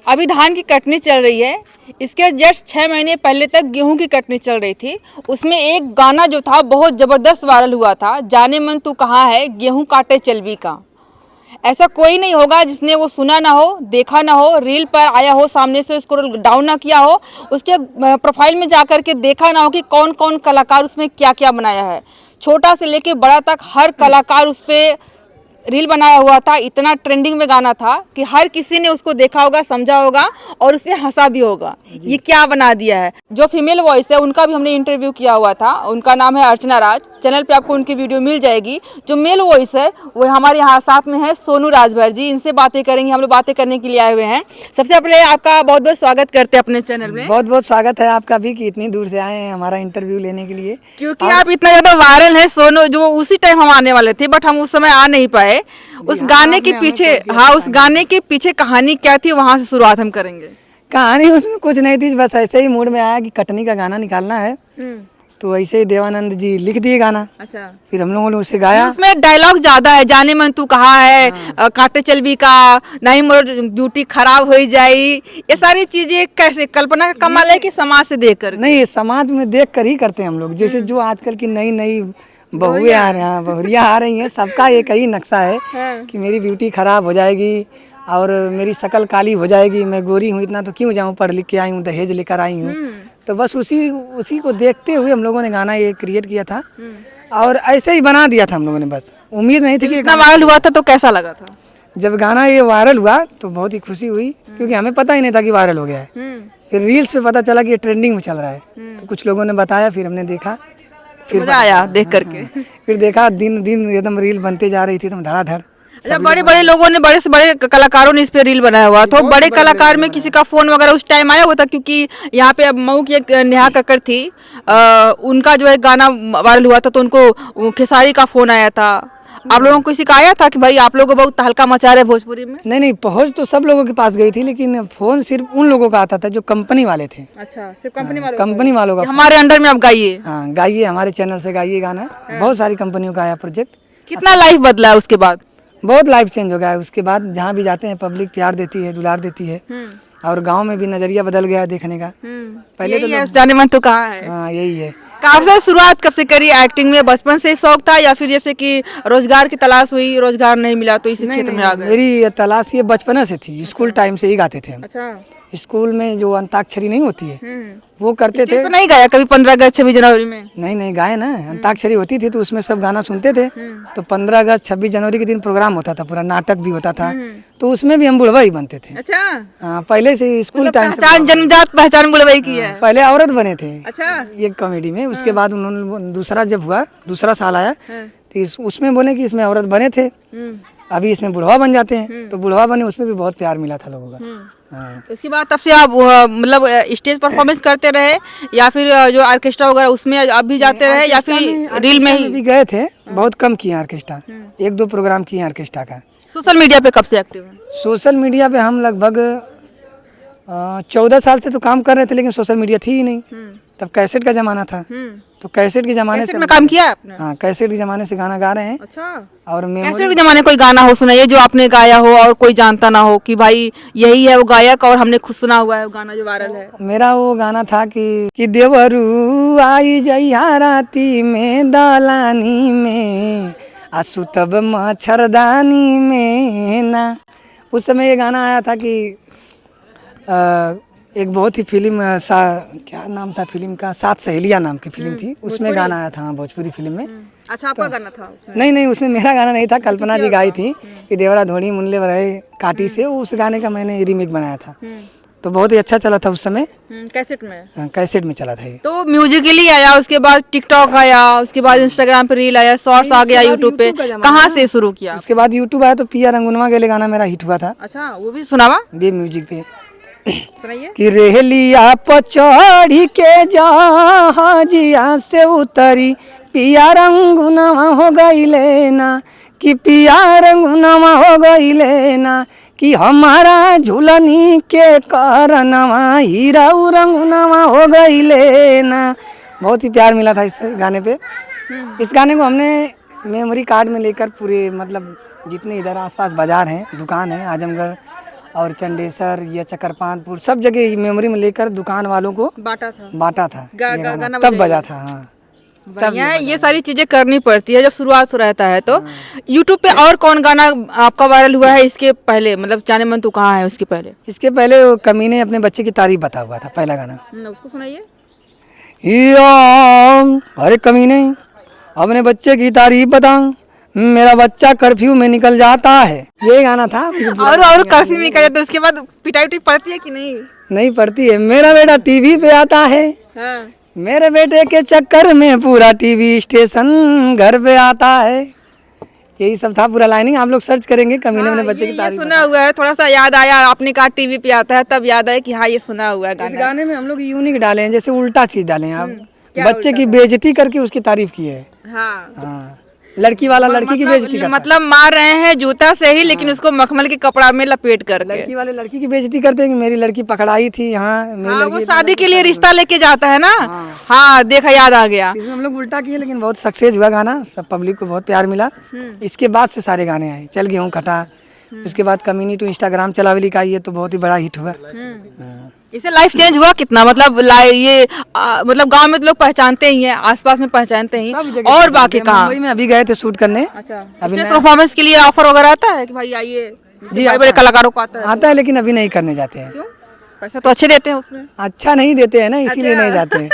अभी धान की कटनी चल रही है। इसके जस्ट 6 महीने पहले तक गेहूं की कटनी चल रही थी। उसमें एक गाना जो था बहुत ज़बरदस्त वायरल हुआ था, जाने मन तू कहाँ है गेहूं काटे चलवी का। ऐसा कोई नहीं होगा जिसने वो सुना ना हो, देखा ना हो, रील पर आया हो, सामने से स्क्रॉल डाउन ना किया हो, उसके प्रोफाइल में जा कर के देखा ना हो कि कौन कौन कलाकार उसमें क्या क्या बनाया है। छोटा से लेके बड़ा तक हर कलाकार उस पर रील बनाया हुआ था। इतना ट्रेंडिंग में गाना था कि हर किसी ने उसको देखा होगा, समझा होगा और उसमें हंसा भी होगा। ये क्या बना दिया है। जो फीमेल वॉइस है उनका भी हमने इंटरव्यू किया हुआ था, उनका नाम है अर्चना राज। चैनल पे आपको उनकी वीडियो मिल जाएगी। जो मेल वॉइस है वो हमारे यहाँ साथ में है सोनू राजभर जी। इनसे बातें करेंगे, हम लोग बातें करने के लिए आए हुए हैं। सबसे पहले आपका बहुत बहुत स्वागत करते हैं अपने चैनल में। बहुत बहुत स्वागत है आपका भी कि इतनी दूर से आए हैं हमारा इंटरव्यू लेने के लिए। क्योंकि आप इतना ज्यादा वायरल है सोनू, जो उसी टाइम हम आने वाले थे बट हम उस समय आ नहीं पाए। उस गाने के पीछे, हाँ, उस गाने के पीछे कहानी क्या थी, वहां से शुरुआत हम करेंगे। कहानी उसमें कुछ नहीं थी, बस ऐसे ही मूड में आया कि कटनी का गाना निकालना है, तो ऐसे ही देवानंद जी लिख दिए गाना। अच्छा। फिर हम लोगों ने उसे गाया। उसमें डायलॉग ज्यादा है, जाने मन तू कहाँ है, काटे चलवी का, नहीं मोर ब्यूटी खराब हो जाई। ये सारी चीजें कैसे कल्पना का कमाल है कि समाज से देख कर? नहीं, समाज में देख कर ही करते हैं हम लोग। जैसे जो आजकल की नई नई बहुएं आ रही हैं, बहुरियाँ आ रही हैं, सबका एक ही नक्शा है कि मेरी ब्यूटी खराब हो जाएगी और मेरी शक्ल काली हो जाएगी। मैं गोरी हूँ इतना, तो क्यों जाऊँ, पढ़ लिख के आई हूँ, दहेज लेकर आई हूँ। तो बस उसी को देखते हुए हम लोगों ने गाना ये क्रिएट किया था और ऐसे ही बना दिया था हम लोगों ने। बस उम्मीद नहीं थी कि इतना वायरल हुआ था तो कैसा लगा था? जब गाना ये वायरल हुआ तो बहुत ही खुशी हुई, क्योंकि हमें पता ही नहीं था कि वायरल हो गया है। फिर रील्स पे पता चला कि ये ट्रेंडिंग में चल रहा है, तो कुछ लोगों ने बताया, फिर हमने देखा, फिर मजा आया देख करके। फिर देखा दिन दिन एकदम रील बनते जा रही थी, एकदम धड़ाधड़। अच्छा, बड़े बड़े लोगों ने, बड़े से बड़े कलाकारों ने इस पे रील बनाया हुआ। तो बड़े कलाकार में किसी का फोन वगैरह उस टाइम आया हुआ था? क्योंकि यहाँ पे अब मऊ की एक नेहा कक्कड़ थी, उनका जो है गाना वायरल हुआ था तो उनको खेसारी का फोन आया था। आप लोगों को किसी का आया था कि भाई आप लोगों को बहुत तहलका मचा रहे भोजपुरी में? नहीं, पहुंच तो सब लोगों के पास गई थी, लेकिन फोन सिर्फ उन लोगों का आता था जो कंपनी वाले थे। अच्छा, सिर्फ कंपनी वालों का। हमारे अंडर में आप गाइए। हाँ, गाइए, हमारे चैनल से गाइए गाना। बहुत सारी कंपनियों का आया प्रोजेक्ट। कितना लाइफ बदला है उसके बाद? बहुत लाइफ चेंज हो गया है उसके बाद। जहाँ भी जाते हैं पब्लिक प्यार देती है, दुलार देती है, और गांव में भी नजरिया बदल गया है देखने का। पहले तो जाने मन तो कहाँ है। हाँ, यही है। कब से शुरुआत कब से करी एक्टिंग में? बचपन से शौक था या फिर जैसे कि रोजगार की तलाश हुई, रोजगार नहीं मिला तो इसी क्षेत्र में आ गए? मेरी तलाश ये बचपन से थी, स्कूल टाइम से ही गाते थे हम। अच्छा। स्कूल में जो अंताक्षरी नहीं होती है वो करते थे। नहीं गाया कभी 15 अगस्त 26 जनवरी में? नहीं गाए ना। अंताक्षरी होती थी तो उसमें सब गाना सुनते थे। तो 15 अगस्त 26 जनवरी के दिन प्रोग्राम होता था, पूरा नाटक भी होता था, तो उसमें भी हम बुढ़वा ही बनते थे। अच्छा। हाँ, पहले से स्कूल टाइम से जन्मजात पहचान बुढ़वाई की है। पहले औरत बने थे। अच्छा। ये कॉमेडी में। उसके बाद उन्होंने दूसरा जब हुआ, दूसरा साल आया तो उसमें बोले कि इसमें औरत बने थे, अभी इसमें बुढ़वा बन जाते हैं। तो बुढ़वा बने, उसमें भी बहुत प्यार मिला था लोगों का। हाँ। उसके बाद तब से आप मतलब स्टेज परफॉर्मेंस करते रहे या फिर जो ऑर्केस्ट्रा वगैरह उसमें अब भी जाते रहे या फिर रील में ही? भी गए थे, बहुत कम किए ऑर्केस्ट्रा, 1-2 प्रोग्राम किए ऑर्केस्ट्रा का। सोशल मीडिया पे कब से एक्टिव हैं? सोशल मीडिया पे हम लगभग 14 साल से तो काम कर रहे थे, लेकिन सोशल मीडिया थी ही नहीं। तब कैसेट का जमाना था, तो कैसेट के जमाने से में काम किया आपने? हाँ, कैसेट के जमाने से गाना गा रहे हैं। अच्छा। और कैसेट के जमाने कोई गाना हो सुनाइए जो आपने गाया हो और कोई जानता ना हो कि भाई यही है वो गायक और हमने खुद सुना हुआ है वो गाना जो वायरल है। मेरा वो गाना था कि देवरू आई जइया राती में दलानी में, आसु तब मच्छरदानी में ना। उस समय ये गाना आया था कि एक बहुत ही फिल्म क्या नाम था फिल्म का, सात सहेलियां नाम की फिल्म थी, उसमें गाना आया था, भोजपुरी फिल्म में। अच्छा, आपका गाना था उसमें? नहीं, उसमें मेरा गाना नहीं था, कल्पना जी गाई थी कि देवरा धोड़ी मुनले रहे काटी से। उस गाने का मैंने रीमेक बनाया था, तो बहुत ही अच्छा चला था उस समय। कैसेट में? हाँ, कैसेट में चला था ये। तो म्यूजिकली आया, उसके बाद टिकटॉक आया, उसके बाद इंस्टाग्राम पे रील आया, शॉर्ट्स आ गया यूट्यूब पे। कहाँ से शुरू किया? उसके बाद यूट्यूब आया तो पिया रंगुनवा के लिए गाना मेरा हिट हुआ था। अच्छा, वो भी सुनावा बे म्यूजिक पे सुनाइए। कि रेहलिया पचड़ी के जहाजिया से उतरी पिया रंगुनवा हो गई लेना, कि पिया रंगुनवा हो गई लेना, कि हमारा झूलनी के कारणवा हीरा रंगुनवा हो गई लेना। बहुत ही प्यार मिला था इस गाने पे। इस गाने को हमने मेमोरी कार्ड में लेकर पूरे मतलब जितने इधर आसपास बाजार हैं, दुकान है, आजमगढ़ और चंडेसर या चकरपानपुर सब जगह मेमोरी में लेकर दुकान वालों को बांटा था, बांटा था। ये गाना तब बजा था। हाँ, बढ़िया है। ये सारी चीजें करनी पड़ती है जब शुरुआत हो रहता है। तो यूट्यूब पे और कौन गाना आपका वायरल हुआ है इसके पहले, मतलब जाने मन तू कहाँ है उसके पहले? इसके पहले वो कमीने अपने बच्चे की तारीफ बता हुआ था, पहला गाना। उसको सुनाइए। अरे कमीने अपने बच्चे की तारीफ बता, मेरा बच्चा कर्फ्यू में निकल जाता है, ये गाना था। और कर्फ्यू में निकल जाता है, उसके बाद पिटाई उटाई पड़ती है कि नहीं? नहीं पड़ती है। मेरा बेटा टीवी पे आता है, हाँ। मेरे बेटे के चक्कर में पूरा टीवी स्टेशन घर पे आता है। यही सब था पूरा लाइनिंग, आप लोग सर्च करेंगे कमीने अपने बच्चे की ये तारीफ। सुना हुआ है, थोड़ा सा याद आया, आपने कहा टीवी पे आता है तब याद आया कि हाँ ये सुना हुआ है इस गाना। गाने में हम लोग यूनिक डाले हैं, जैसे उल्टा चीज डाले हैं। आप क्या बच्चे की बेइज्जती करके उसकी तारीफ की है। हाँ, हाँ, लड़की वाला लड़की की बेइज्जती करता है। मतलब मार रहे हैं जूता से ही, लेकिन उसको मखमल के कपड़ा में लपेट करके। लड़की वाले लड़की की बेइज्जती करते हैं कि मेरी लड़की पकड़ाई थी यहाँ, मेरी हाँ, लड़की वो शादी के लिए रिश्ता लेके जाता है ना। हाँ देखा, याद आ गया। इसमें हम लोग उल्टा किए, लेकिन बहुत सक्सेस हुआ गाना, सब पब्लिक को बहुत प्यार मिला। इसके बाद से सारे गाने आए, चल गेहूं कटा, उसके बाद कमीनी तो इंस्टाग्राम चलावली का ये तो बहुत ही बड़ा हिट हुआ। हाँ। इससे लाइफ चेंज हुआ कितना, मतलब ये मतलब गांव में तो लोग पहचानते ही हैं, आसपास में पहचानते ही, सब जगह और पहचानते बाकी हैं। कहाँ? मुंबई में अभी गए थे शूट करने। अच्छा, अभी स्टेज परफॉर्मेंस के लिए ऑफर वगैरह आता है कि भाई आइए? जी, बड़े बड़े कलाकारों को आता है? आता है, लेकिन अभी नहीं करने जाते हैं। क्यों? पैसा तो अच्छे देते हैं उसमें। अच्छा नहीं देते हैं ना, इसीलिए नहीं जाते हैं।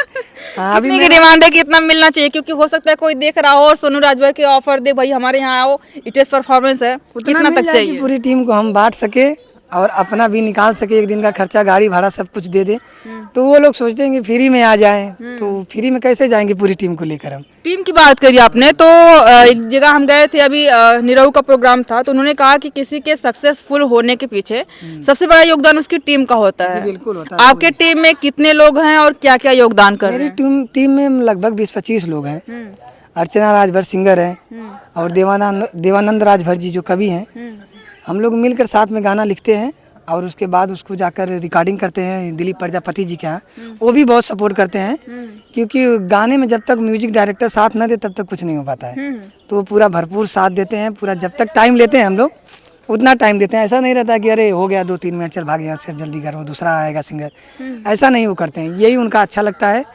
हाँ, अभी कितने की डिमांड है कि इतना मिलना चाहिए? क्योंकि हो सकता है कोई देख रहा हो और सोनू राजभर के ऑफर दे, भाई हमारे यहाँ आओ, स्टेज परफॉर्मेंस है, उतना कितना मिल तक जाए कि चाहिए? पूरी टीम को हम बांट सके और अपना भी निकाल सके, एक दिन का खर्चा, गाड़ी भाड़ा सब कुछ दे दे। तो वो लोग सोचते हैं कि फ्री में आ जाएं, तो फ्री में कैसे जाएंगे पूरी टीम को लेकर हम। टीम की बात करी आपने तो एक जगह हम गए थे अभी, निरहू का प्रोग्राम था, तो उन्होंने कहा कि किसी के सक्सेसफुल होने के पीछे सबसे बड़ा योगदान उसकी टीम का होता है। बिल्कुल होता है। आपके टीम में कितने लोग हैं और क्या क्या योगदान कर रहे मेरी हैं? टीम में लगभग 20-25 लोग हैं। अर्चना राजभर सिंगर हैं, और देवानंद राजभर जी जो कवि हैं। हम लोग मिलकर साथ में गाना लिखते हैं और उसके बाद उसको जाकर रिकॉर्डिंग करते हैं दिलीप प्रजापति जी के यहाँ। वो भी बहुत सपोर्ट करते हैं, क्योंकि गाने में जब तक म्यूजिक डायरेक्टर साथ न दे तब तक कुछ नहीं हो पाता है। तो वो पूरा भरपूर साथ देते हैं, पूरा जब तक टाइम लेते हैं हम लोग उतना टाइम देते हैं। ऐसा नहीं रहता कि अरे हो गया 2-3 मिनट, चल भाग यहाँ से, जल्दी करो दूसरा आएगा सिंगर, ऐसा नहीं वो करते हैं। यही उनका अच्छा लगता है,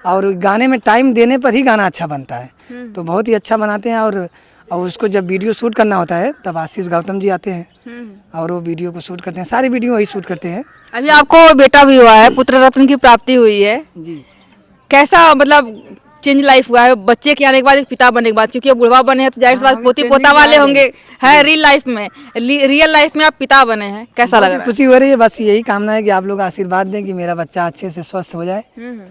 और गाने में टाइम देने पर ही गाना अच्छा बनता है। तो बहुत ही अच्छा बनाते हैं। और उसको जब वीडियो शूट करना होता है तब आशीष गौतम जी आते हैं और वो वीडियो को शूट करते हैं, सारी वीडियो वही शूट करते हैं। अभी आपको बेटा भी हुआ है, पुत्र रत्न की प्राप्ति हुई है जी। कैसा मतलब चेंज लाइफ हुआ है बच्चे के आने के बाद, एक पिता बनने के बाद? क्योंकि अब बुढ़वा बने हैं तो जाहिर सी बात पोती पोता वाले होंगे, है रियल लाइफ में, रियल लाइफ में आप पिता बने हैं, कैसा लग रहा है? खुशी हो रही है। बस यही कामना है कि आप लोग आशीर्वाद दें कि मेरा बच्चा अच्छे से स्वस्थ हो जाए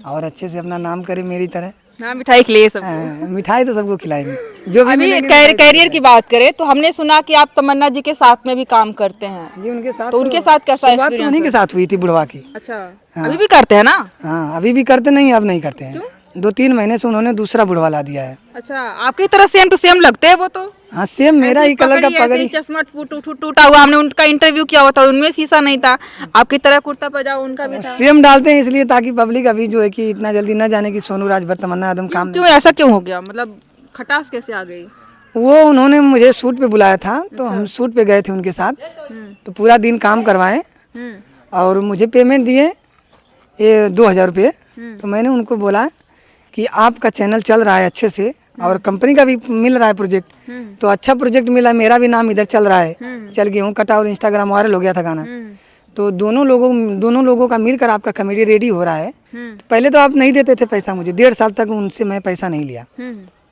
और अच्छे से अपना नाम करे मेरी तरह। हाँ, मिठाई खिलाइए सब। मिठाई तो सबको खिलाएंगे जो भी अभी मिलेंगे। कैरियर की बात करें तो हमने सुना कि आप तमन्ना जी के साथ में भी काम करते हैं। जी, उनके साथ तो उनके साथ कैसा शुरुआत तो एक्सपीरियंस उन्हीं के साथ हुई थी बुढ़वा की। अच्छा, अभी भी करते हैं ना? हाँ, अभी भी करते नहीं, अब नहीं करते हैं। 2-3 महीने से उन्होंने दूसरा बुढ़वा ला दिया है। अच्छा, आपकी तरह सेम टू सेम लगते हैं वो तो। हाँ, सेम मेरा ही कलर का पगड़ी। चश्मा टूटा हुआ, हमने उनका इंटरव्यू किया हुआ था, उनमें शीशा नहीं था, आपकी तरह कुर्ता पजामा उनका भी था। सेम डालते हैं इसलिए ताकि पब्लिक अभी जो है कि इतना जल्दी न जाने की सोनू राजभर तमन्ना आदम काम क्यों ऐसा क्यों हो गया, मतलब खटास कैसे आ गई? वो उन्होंने मुझे शूट पे बुलाया था, तो हम शूट पे गए थे उनके साथ, तो पूरा दिन काम करवाए और मुझे पेमेंट दिए ये 2000 रुपये। तो मैंने उनको बोला कि आपका चैनल चल रहा है अच्छे से और कंपनी का भी मिल रहा है प्रोजेक्ट, तो अच्छा प्रोजेक्ट मिला, मेरा भी नाम इधर चल रहा है, चल गेहूं कटा और इंस्टाग्राम वायरल हो गया था गाना। तो दोनों लोगों का मिलकर आपका कॉमेडी रेडी हो रहा है। तो पहले तो आप नहीं देते थे पैसा मुझे, 1.5 साल तक उनसे मैं पैसा नहीं लिया।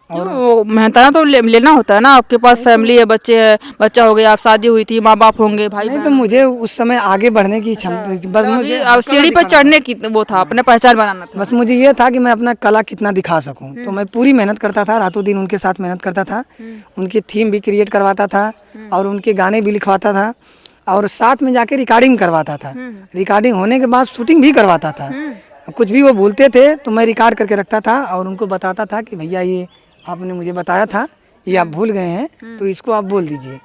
और मेहनताना तो लेना होता है ना, आपके पास फैमिली है, बच्चे है, बच्चा हो गया, आप शादी हुई थी, माँ बाप होंगे, भाई नहीं, तो मुझे उस समय आगे बढ़ने की क्षमता थी। बस मुझे सीढ़ी पर चढ़ने की वो था, अपने पहचान बनाना था। बस मुझे ये था कि मैं अपना कला कितना दिखा सकूं। तो मैं पूरी मेहनत करता था, रातों दिन उनके साथ मेहनत करता था, उनकी थीम भी क्रिएट करवाता था और उनके गाने भी लिखवाता था और साथ में जाके रिकॉर्डिंग करवाता था। रिकॉर्डिंग होने के बाद शूटिंग भी करवाता था। कुछ भी वो बोलते थे तो मैं रिकॉर्ड करके रखता था और उनको बताता था कि भैया ये आपने मुझे बताया था, ये आप भूल गए हैं, तो इसको आप बोल दीजिए।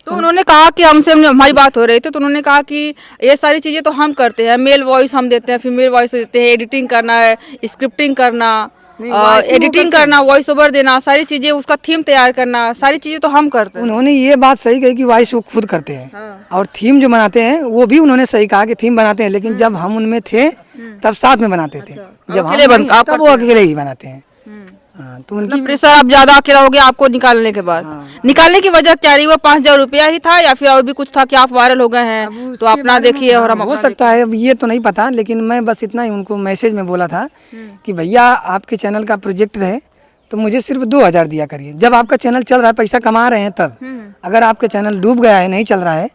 तो उन्होंने कहा कि हमारी बात हो रही थी, तो उन्होंने कहा कि ये सारी चीज़ें तो हम करते हैं, मेल वॉइस हम देते हैं, फीमेल वॉइस देते हैं, एडिटिंग करना है, स्क्रिप्टिंग करना, एडिटिंग करना, वॉइस ओवर देना, सारी चीजें, उसका थीम तैयार करना, सारी चीजें तो हम करते हैं। उन्होंने ये बात सही कही कि वॉइस वो खुद करते हैं और थीम जो बनाते हैं वो भी उन्होंने सही कहा कि थीम बनाते हैं, लेकिन जब हम उनमें थे तब साथ में बनाते थे, जब हम नहीं, तब वो अकेले ही बनाते हैं। हाँ, तो उनकी मतलब प्रेशर आप ज्यादा अकेला हो गया आपको निकालने के बाद। निकालने की वजह क्या रही? वो 5,000 रुपया ही था या फिर और भी कुछ था कि आप वायरल हो गए हैं तो अपना देखिए और हम हो अपना सकता है, अब ये तो नहीं पता, लेकिन मैं बस इतना ही उनको मैसेज में बोला था कि भैया आपके चैनल का प्रोजेक्ट रहे तो मुझे सिर्फ 2,000 दिया करिए। जब आपका चैनल चल रहा है, पैसा कमा रहे हैं तब, अगर आपका चैनल डूब गया है, नहीं चल रहा है,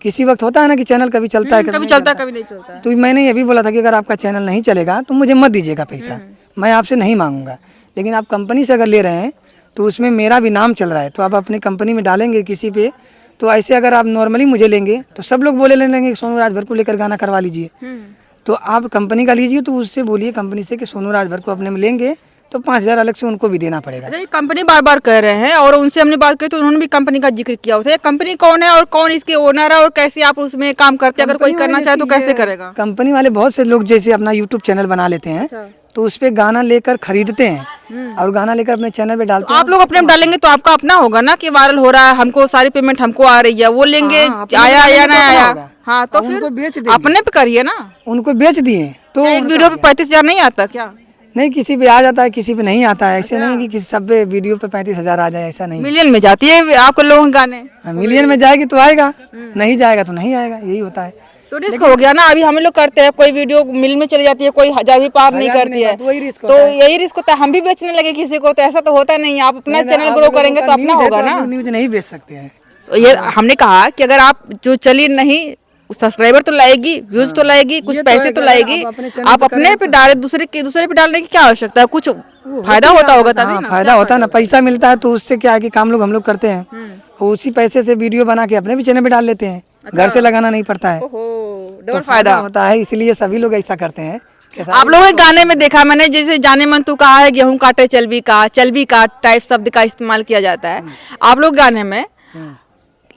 किसी वक्त होता है ना कि चैनल कभी चलता है, कभी चलता कभी नहीं चलता। तो मैंने ये भी बोला था कि अगर आपका चैनल नहीं चलेगा तो मुझे मत दीजिएगा पैसा, मैं आपसे नहीं मांगूंगा, लेकिन आप कंपनी से अगर ले रहे हैं तो उसमें मेरा भी नाम चल रहा है, तो आप अपने कंपनी में डालेंगे किसी पे, तो ऐसे अगर आप नॉर्मली मुझे लेंगे तो सब लोग बोले लेंगे कि सोनू राजभर को लेकर गाना करवा लीजिए। तो आप कंपनी का लीजिए तो उससे बोलिए कंपनी से कि सोनू राजभर को अपने में लेंगे तो 5,000 अलग से उनको भी देना पड़ेगा। अच्छा, ये कंपनी बार बार कह रहे हैं और उनसे हमने बात की तो उन्होंने भी कंपनी का जिक्र किया। उसे कंपनी कौन है और कौन इसके ओनर है और कैसे आप उसमें काम करते हैं? अगर कोई करना चाहे तो कैसे करेगा? कंपनी वाले बहुत से लोग जैसे अपना यूट्यूब चैनल बना लेते हैं तो उस पे गाना लेकर खरीदते हैं और गाना लेकर अपने चैनल पे डालते हैं। आप लोग अपने में डालेंगे तो आपका अपना होगा ना कि वायरल हो रहा है, हमको सारी पेमेंट हमको आ रही है, वो लेंगे आया या ना आया। हाँ, तो फिर उनको बेच देंगे, अपने पे करिए ना। उनको बेच दिए तो एक वीडियो पे 35,000 नहीं आता क्या? नहीं, किसी पे आ जाता है, किसी पे नहीं आता है। ऐसे नहीं कि किसी सब पे वीडियो पे 35,000 आ जाए, ऐसा नहीं। मिलियन में जाती है आपके लोगों के गाने। मिलियन में जाएगी तो आएगा, नहीं जाएगा तो नहीं आएगा, यही होता है। तो रिस्क हो गया ना। अभी हम लोग करते हैं, कोई वीडियो मिल में चली जाती है, कोई 1,000 भी पार नहीं करती है, तो वही रिस्क तो यही रिस्क होता है। हम भी बेचने लगे किसी को, तो ऐसा तो होता नहीं। आप अपना चैनल ग्रो करेंगे तो अपना होगा ना। न्यूज नहीं बेच सकते हैं। तो ये हमने कहा कि अगर आप जो चली नहीं, सब्सक्राइबर तो लाएगी, व्यूज तो लाएगी, कुछ पैसे तो लाएगी, आप अपने पे डाले, दूसरे पे डालने की क्या आवश्यकता है? कुछ फायदा होता होगा तभी ना। फायदा होता है ना, पैसा मिलता है तो उससे क्या है कि काम लोग हम लोग करते हैं, उसी पैसे से वीडियो बना के अपने भी चैनल पे डाल लेते हैं, घर से लगाना नहीं पड़ता है, डबल फायदा होता है, इसलिए सभी लोग ऐसा करते हैं। आप लोगों के गाने में देखा मैंने, जैसे जाने मन तू कहा है, गेहूं काटे चलबी का टाइप शब्द का इस्तेमाल किया जाता है। आप लोग गाने में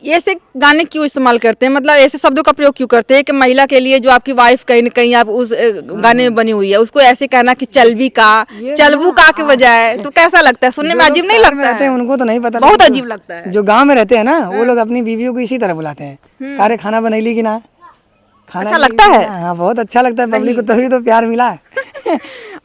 ऐसे गाने क्यों इस्तेमाल करते हैं? मतलब ऐसे शब्दों का प्रयोग क्यों करते हैं कि महिला के लिए जो आपकी वाइफ कहीं न कहीं आप उस गाने में बनी हुई है, उसको ऐसे कहना कि चलबू का के बजाय, तो कैसा लगता है? सुनने में अजीब नहीं लगता है? उनको तो नहीं पता, बहुत अजीब लगता है। जो गाँव में रहते हैं ना, वो लोग अपनी बीवियों को इसी तरह बुलाते हैं, कारे खाना बनैली की ना, खाना अच्छा लगता है। हाँ, बहुत अच्छा लगता है पब्लिक को, तभी तो प्यार मिला है।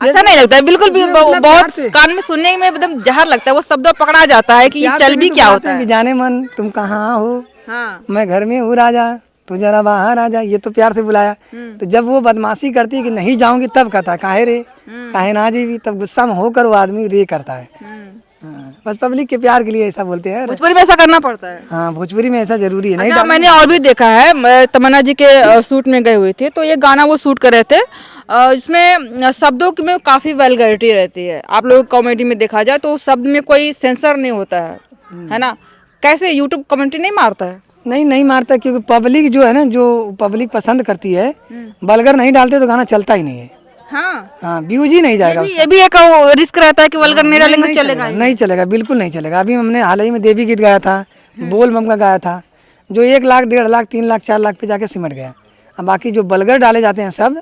अच्छा नहीं लगता है बिल्कुल भी। बहुत कान में सुनने में एकदम जहर लगता है, वो शब्द पकड़ा जाता है कि ये चलबी क्या होता है। जाने मन तुम कहाँ हो, हाँ। मैं घर में हूँ राजा, तू जरा बाहर आ जा, ये तो प्यार से बुलाया। तो जब वो बदमाशी करती है कि नहीं जाऊंगी, तब कहता है काहे रे, काहे ना जीवी, तब गुस्सा में होकर वो आदमी रे करता है। हाँ, बस पब्लिक के प्यार के लिए ऐसा बोलते हैं। भोजपुरी में ऐसा करना पड़ता है। हाँ, भोजपुरी में ऐसा जरूरी है। नहीं अच्छा, मैंने और भी देखा है, मैं तमन्ना जी के शूट में गए हुए थे, तो ये गाना वो शूट कर रहे थे, इसमें शब्दों में काफी वल्गैरिटी रहती है। आप लोग कॉमेडी में देखा जाए तो शब्द में कोई सेंसर नहीं होता है ना? कैसे यूट्यूब कमेंट्री नहीं मारता है? नहीं मारता, क्योंकि पब्लिक जो है ना, जो पब्लिक पसंद करती है, वल्गर नहीं डालते तो गाना चलता ही नहीं है। हाँ, व्यूज ही नहीं जाएगा। ये भी एक रिस्क रहता है कि वल्गर नहीं डालेंगे चलेगा नहीं चलेगा, बिल्कुल नहीं चलेगा। अभी हमने हाल ही में देवी गीत गाया था, बोल बम का गाया था, जो 1 लाख 1.5 लाख 3 लाख 4 लाख पे जाके सिमट गया। अब बाकी जो वल्गर डाले जाते हैं सब,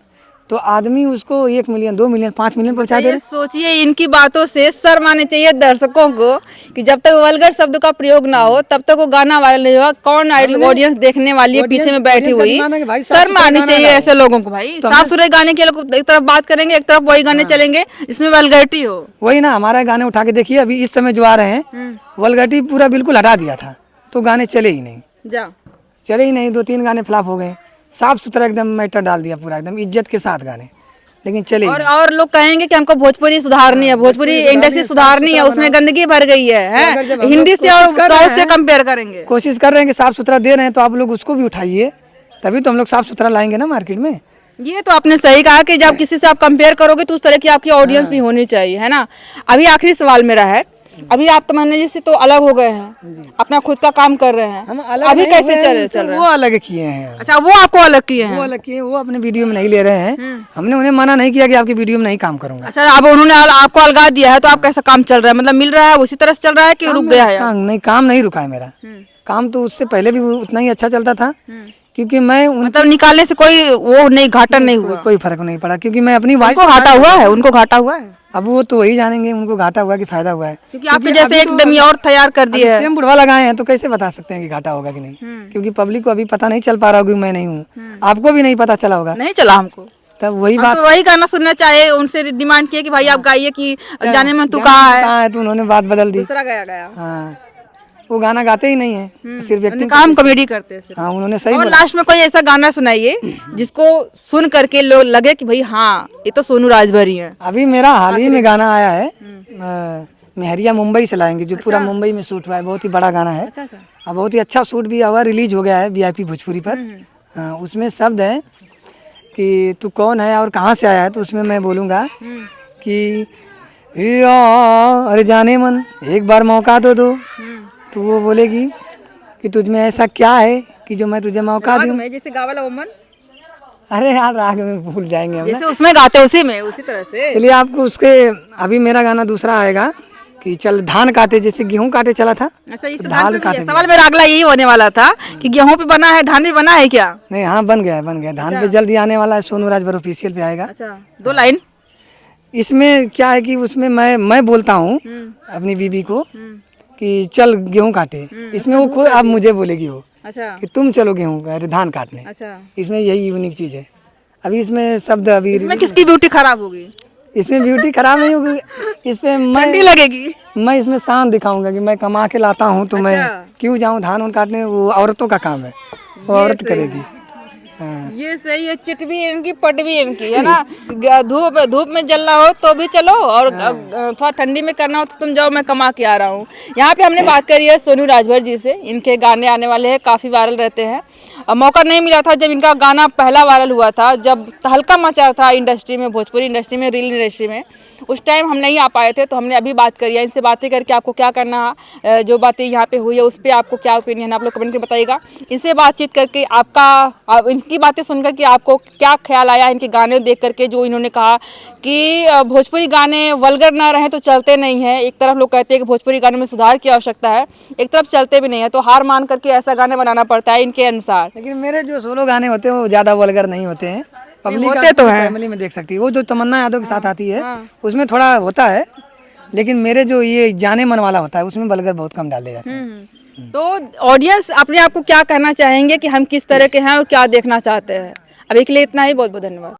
तो आदमी उसको 1 मिलियन 2 मिलियन 5 मिलियन पहुंचा दे। सोचिए, इनकी बातों से शर्म आने चाहिए दर्शकों को कि जब तक वल्गर शब्द का प्रयोग ना हो तब तक वो गाना वायरल नहीं होगा। कौन ऑडियंस देखने वाली है पीछे में बैठी हुई? शर्म आनी चाहिए ऐसे लोगों को भाई। साफ सुथरे गाने के लोग एक तरफ बात करेंगे, एक तरफ वही गाने चलेंगे इसमें वल्गैरिटी हो। वही ना, हमारा गाने उठा के देखिए, अभी इस समय जो आ रहे हैं वल्गैरिटी पूरा बिल्कुल हटा दिया था, तो गाने चले ही नहीं, चले ही नहीं। 2-3 गाने फ्लॉप हो गए। साफ सुथरा एकदम मैटर डाल दिया पूरा, एकदम इज्जत के साथ गाने, लेकिन चले। और लोग कहेंगे कि हमको भोजपुरी सुधारनी है, भोजपुरी इंडस्ट्री सुधारनी है, उसमें गंदगी भर गई है? हिंदी से और साउथ से कंपेयर करेंगे, कोशिश कर रहे हैं कि साफ सुथरा दे रहे हैं, तो आप लोग उसको भी उठाइए, तभी तो हम लोग साफ सुथरा लाएंगे ना मार्केट में। ये तो आपने सही कहा कि जब किसी से आप कंपेयर करोगे तो उस तरह की आपकी ऑडियंस भी होनी चाहिए, है ना? अभी आखिरी सवाल मेरा है, अभी आप तमन्ना जी से तो अलग हो गए हैं, अपना खुद का काम कर रहे हैं, हम अलग अभी कैसे चल रहे हैं? वो अलग किए हैं। अच्छा, वो आपको अलग किए हैं? वो अलग किए, वो अपने वीडियो में नहीं ले रहे हैं। हमने उन्हें मना नहीं किया कि आपकी वीडियो में नहीं काम करूंगा। अच्छा, अब उन्होंने आपको अलगा दिया है, तो आप कैसा काम चल रहा है? मतलब मिल रहा है उसी तरह से चल रहा है कि रुक गया है? नहीं, काम नहीं रुका है मेरा। काम तो उससे पहले भी उतना ही अच्छा चलता था, क्योंकि मैं उन मतलब निकालने से कोई वो नहीं, घाटा नहीं हुआ? कोई फर्क नहीं पड़ा, क्योंकि मैं अपनी वाइफ उनको घाटा हुआ है? उनको घाटा हुआ है? अब वो तो वही जानेंगे उनको घाटा हुआ कि फायदा हुआ है। क्योंकि आपके जैसे एक डमी और तैयार कर दिए है। सेम बुढ़वा लगाए हैं तो कैसे बता सकते हैं कि घाटा होगा कि नहीं, क्योंकि पब्लिक को अभी पता नहीं चल पा रहा होगा कि मैं नहीं हूँ, आपको भी नहीं पता चला होगा। नहीं चला हमको। तब वही हम बात, तो वही गाना सुनना चाहे, उनसे डिमांड किए कि भाई आप गाइए कि जाने मन तू कहाँ है। कहाँ है, तो उन्होंने बात बदल दी। दूसरा गया। हाँ, वो गाना गाते ही नहीं है, तो सिर्फ एक्टिंग। काम कॉमेडी करते हैं सिर्फ। हाँ, उन्होंने सही और बोला। लास्ट में कोई ऐसा गाना सुनाइए जिसको सुन करके लोग लगे कि भाई हाँ ये तो सोनू राजभर ही है। अभी मेरा हाल ही में गाना आया है, मेहरिया मुंबई से लाएंगे, जो पूरा मुंबई में शूट हुआ है, बहुत ही बड़ा गाना है। और बहुत ही अच्छा शूट भी हुआ, रिलीज हो गया है VIP भोजपुरी पर। हाँ, उसमें शब्द है कि तू कौन है और कहाँ से आया है, तो उसमें मैं बोलूँगा कि अरे जाने मन एक बार मौका दो। तो वो बोलेगी कि तुझ में ऐसा क्या है कि जो मैं तुझे मौका दूं। जैसे गावाला ओमन, अरे यार राग में भूल जाएंगे हम ना। जैसे उसमें गाते उसी में उसी तरह से। चलिए आपको उसके, अभी मेरा गाना दूसरा आएगा कि चल धान काटे, जैसे गेहूं काटे चला था। अच्छा, इस तो धान काटे सवाल मेरा अगला यही होने वाला था कि गेहूं पे बना है, धान भी बना है क्या? नहीं, हाँ बन गया। धान पे जल्दी आने वाला है, सोनू राजभर ऑफिशियल पे आएगा। अच्छा, 2 लाइन। इसमें क्या है कि उसमें मैं बोलता हूँ अपनी बीबी को कि चल गेहूं काटे। इसमें वो खुद अब मुझे बोलेगी वो अच्छा कि तुम चलो गेहूं अरे धान काटने। अच्छा, इसमें यही यूनिक चीज है। अभी इसमें शब्द अभी इसमें किसकी ब्यूटी खराब होगी? इसमें ब्यूटी खराब नहीं होगी, इसमें ठंडी लगेगी। मैं इसमें शान दिखाऊंगा कि मैं कमा के लाता हूँ, तो मैं क्यों जाऊँ धान उन काटने, वो औरतों का काम है, वो औरत करेगी। हाँ। ये सही है, चिट भी इनकी पट भी इनकी है ना। धूप में जलना हो तो भी चलो, और थोड़ा ठंडी में करना हो तो तुम जाओ, मैं कमा के आ रहा हूँ। यहाँ पे हमने बात करी है सोनू राजभर जी से। इनके गाने आने वाले हैं, काफ़ी वायरल रहते हैं। मौका नहीं मिला था जब इनका गाना पहला वायरल हुआ था, जब तहलका मचा था इंडस्ट्री में, भोजपुरी इंडस्ट्री में, रील इंडस्ट्री में, उस टाइम हम नहीं आ पाए थे। तो हमने अभी बात करी है, इनसे बातें करके आपको क्या करना, जो बातें यहाँ पे हुई है उस पर आपको क्या ओपिनियन है, आप लोग कमेंट में बताइएगा। इनसे बातचीत करके इनकी बातें सुनकर के आपको क्या ख्याल आया, इनके गाने देख करके, जो इन्होंने कहा कि भोजपुरी गाने वल्गर ना रहें तो चलते नहीं हैं। एक तरफ लोग कहते हैं कि भोजपुरी गानों में सुधार की आवश्यकता है, एक तरफ चलते भी नहीं है, तो हार मान करके ऐसा गाने बनाना पड़ता है इनके अनुसार। लेकिन मेरे जो सोलो गाने होते हैं वो ज्यादा वल्गर नहीं होते हैं, पब्लिक होते तो हैं। फैमिली में देख सकती है। वो जो तमन्ना यादव के साथ आती है उसमें थोड़ा होता है, लेकिन मेरे जो ये जाने मन वाला होता है उसमें वल्गर बहुत कम डाले जाते हैं। तो ऑडियंस अपने आप को क्या कहना चाहेंगे कि हम किस तरह के हैं और क्या देखना चाहते हैं? अभी के लिए इतना ही, बहुत बहुत धन्यवाद।